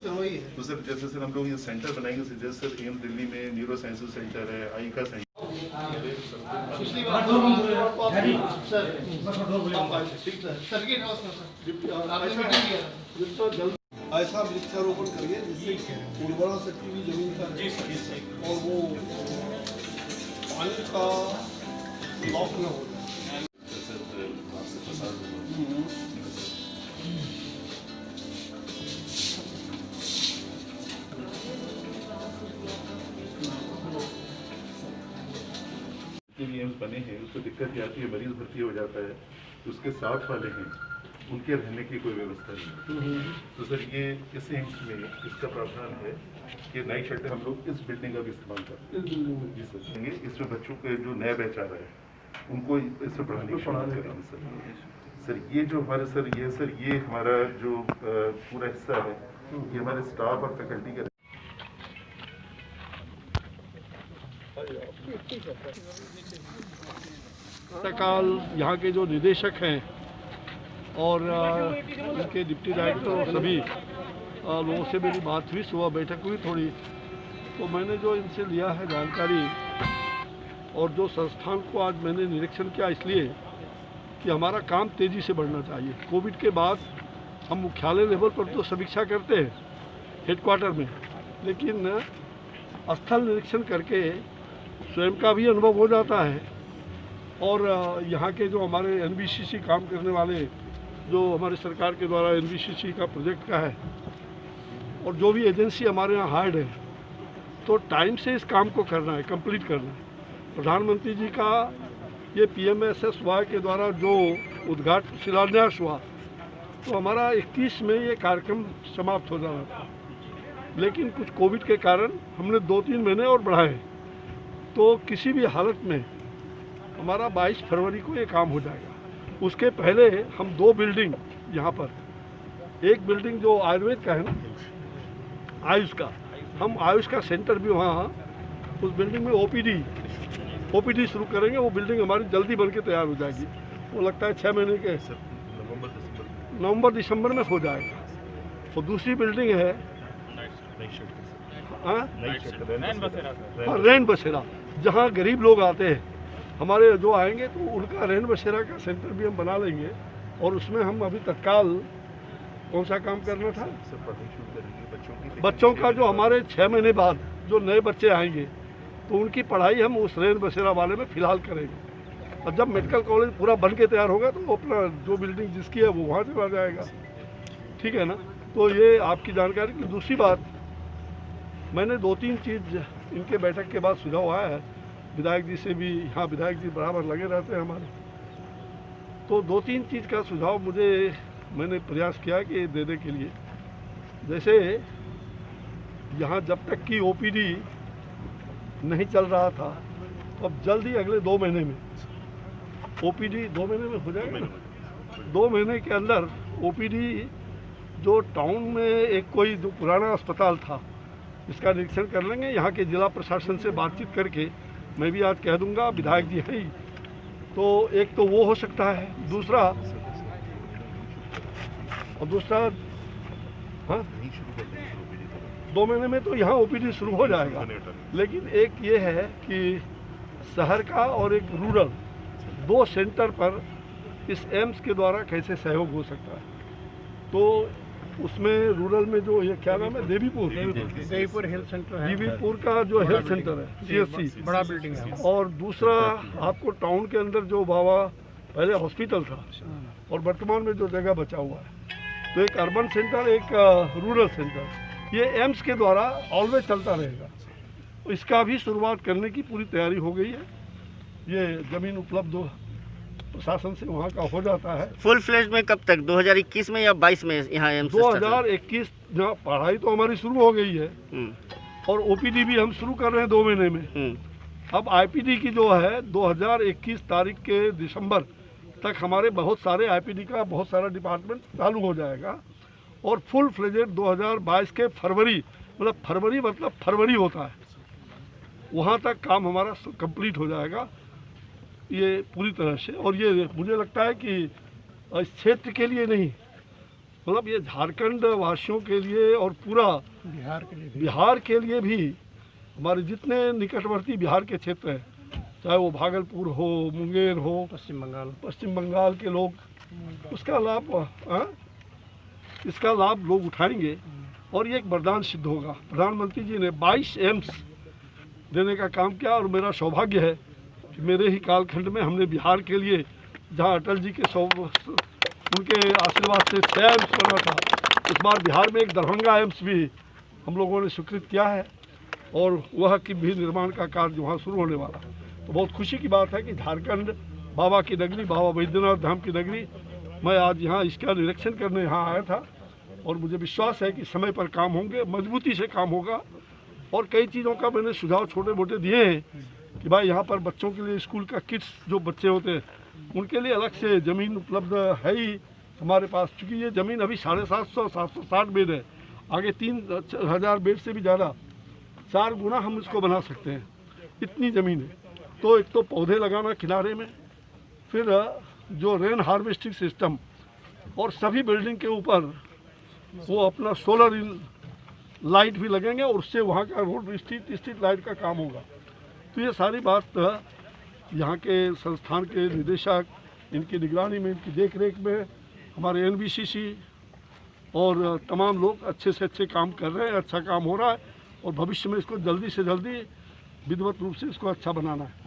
तो सर जैसे सर हम लोग ये सेंटर बनाएंगे, जैसे सर एम्स दिल्ली में न्यूरो साइंस सेंटर है, आई का सेंटर ऐसा वृक्षारोपण करिए जिससे उर्वरा शक्ति भी जमीन का और वो पानी का लॉक न हो जाए। एम्स बने हैं उसको दिक्कत ये आती है, मरीज भर्ती हो जाता है तो उसके साथ वाले हैं उनके रहने की कोई व्यवस्था नहीं है। तो सर ये इस एम्स में इसका प्रावधान है कि नाइट शेल्टर हम लोग इस बिल्डिंग का भी इस्तेमाल करते हैं जी सर। इसमें बच्चों के जो नया बैच आ रहा है उनको इसमें पढ़ाने की शुरुआत करेंगे सर। ये जो हमारे सर ये हमारा जो पूरा हिस्सा है ये हमारे स्टाफ और फैकल्टी का काल यहाँ के जो निदेशक हैं और उनके डिप्टी डायरेक्टर और सभी लोगों से मेरी बात हुई, सुबह बैठक हुई थोड़ी, तो मैंने जो इनसे लिया है जानकारी और जो संस्थान को आज मैंने निरीक्षण किया इसलिए कि हमारा काम तेज़ी से बढ़ना चाहिए। कोविड के बाद हम मुख्यालय लेवल पर तो समीक्षा करते हैं हेडक्वार्टर में, लेकिन स्थल निरीक्षण करके स्वयं का भी अनुभव हो जाता है और यहाँ के जो हमारे एनबीसीसी काम करने वाले जो हमारे सरकार के द्वारा एनबीसीसी का प्रोजेक्ट का है और जो भी एजेंसी हमारे यहाँ हायर्ड है तो टाइम से इस काम को करना है, कंप्लीट करना है। प्रधानमंत्री जी का ये PMSSY के द्वारा जो उद्घाटन शिलान्यास हुआ तो हमारा 21 में ये कार्यक्रम समाप्त हो जाना था, लेकिन कुछ कोविड के कारण हमने 2-3 महीने और बढ़ाए, तो किसी भी हालत में हमारा 22 फरवरी को ये काम हो जाएगा। उसके पहले हम 2 बिल्डिंग यहाँ पर, एक बिल्डिंग जो आयुर्वेद का है ना, आयुष का, हम आयुष का सेंटर भी वहाँ उस बिल्डिंग में OPD शुरू करेंगे। वो बिल्डिंग हमारी जल्दी बन के तैयार हो जाएगी, वो लगता है 6 महीने के नवंबर दिसंबर में हो जाएगा। और दूसरी बिल्डिंग है रैन बसेरा, जहाँ गरीब लोग आते हैं हमारे जो आएंगे तो उनका रैन बसेरा का सेंटर भी हम बना लेंगे। और उसमें हम अभी तत्काल कौन सा काम करना था, बच्चों का जो हमारे 6 महीने बाद जो नए बच्चे आएंगे तो उनकी पढ़ाई हम उस रैन बसेरा वाले में फ़िलहाल करेंगे। और जब मेडिकल कॉलेज पूरा बन के तैयार होगा तो अपना जो बिल्डिंग जिसकी है वो वहाँ चला जाएगा, ठीक है ना। तो ये आपकी जानकारी की। दूसरी बात, मैंने 2-3 चीज़ इनके बैठक के बाद सुझाव आया है, विधायक जी से भी, यहाँ विधायक जी बराबर लगे रहते हैं हमारे, तो 2-3 चीज़ का सुझाव मैंने प्रयास किया कि देने के लिए। जैसे यहाँ जब तक कि OPD नहीं चल रहा था तो अब जल्दी अगले 2 महीने में OPD 2 महीने में हो जाएगा ना, 2 महीने के अंदर OPD जो टाउन में एक कोई जो पुराना अस्पताल था इसका निरीक्षण कर लेंगे। यहाँ के जिला प्रशासन से बातचीत करके मैं भी आज कह दूंगा, विधायक जी है ही, तो एक तो वो हो सकता है। दूसरा हाँ 2 महीने में तो यहाँ OPD शुरू हो जाएगा, लेकिन एक ये है कि शहर का और एक रूरल 2 सेंटर पर इस एम्स के द्वारा कैसे सहयोग हो सकता है। तो उसमें रूरल में जो ये क्या नाम है, देवीपुर हेल्थ सेंटर है, देवीपुर का जो हेल्थ सेंटर है CSC बड़ा बिल्डिंग है। और दूसरा आपको टाउन के अंदर जो बाबा पहले हॉस्पिटल था और वर्तमान में जो जगह बचा हुआ है, तो एक अर्बन सेंटर एक रूरल सेंटर, ये एम्स के द्वारा ऑलवेज चलता रहेगा। तो इसका भी शुरुआत करने की पूरी तैयारी हो गई है। ये ज़मीन उपलब्ध प्रशासन से वहाँ का हो जाता है। फुल फ्लेज में कब तक, 2021 में या 22 में यहाँ एम्स? 2021 जहाँ पढ़ाई तो हमारी शुरू हो गई है और OPD भी हम शुरू कर रहे हैं 2 महीने में। अब IPD की जो है 2021 तारीख के दिसंबर तक हमारे बहुत सारे IPD का बहुत सारा डिपार्टमेंट चालू हो जाएगा और फुल फ्लेजेड 2022 के फरवरी मतलब फरवरी होता है, वहाँ तक काम हमारा कंप्लीट हो जाएगा ये पूरी तरह से। और ये मुझे लगता है कि इस क्षेत्र के लिए नहीं, मतलब ये झारखंड वासियों के लिए और पूरा बिहार के लिए भी, हमारे जितने निकटवर्ती बिहार के क्षेत्र हैं, चाहे वो भागलपुर हो, मुंगेर हो, पश्चिम बंगाल के लोग इसका लाभ लोग उठाएंगे और ये एक वरदान सिद्ध होगा। प्रधानमंत्री जी ने 22 एम्स देने का काम किया और मेरा सौभाग्य है कि मेरे ही कालखंड में हमने बिहार के लिए, जहां अटल जी के उनके आशीर्वाद से 6 एम्स बना था, इस बार बिहार में एक दरभंगा एम्स भी हम लोगों ने स्वीकृत किया है और वह की भी निर्माण का कार्य वहाँ शुरू होने वाला है। तो बहुत खुशी की बात है कि झारखंड बाबा की नगरी, बाबा बैद्यनाथ धाम की नगरी, मैं आज यहाँ इसका निरीक्षण करने यहाँ आया था और मुझे विश्वास है कि समय पर काम होंगे, मजबूती से काम होगा। और कई चीज़ों का मैंने सुझाव छोटे मोटे दिए हैं कि भाई यहाँ पर बच्चों के लिए स्कूल का किट्स, जो बच्चे होते हैं उनके लिए अलग से ज़मीन उपलब्ध है ही हमारे पास, चूँकि ये ज़मीन अभी 750-760 बेड है, आगे 3000 बेड से भी ज़्यादा 4 गुना हम इसको बना सकते हैं, इतनी ज़मीन है। तो एक तो पौधे लगाना किनारे में, फिर जो रेन हार्वेस्टिंग सिस्टम, और सभी बिल्डिंग के ऊपर वो अपना सोलर लाइट भी लगेंगे और उससे वहाँ का रोड स्ट्रीट लाइट का काम होगा। तो ये सारी बात यहाँ के संस्थान के निदेशक, इनकी निगरानी में, इनकी देखरेख में हमारे NBCC और तमाम लोग अच्छे से अच्छे काम कर रहे हैं, अच्छा काम हो रहा है और भविष्य में इसको जल्दी से जल्दी विधिवत रूप से इसको अच्छा बनाना है।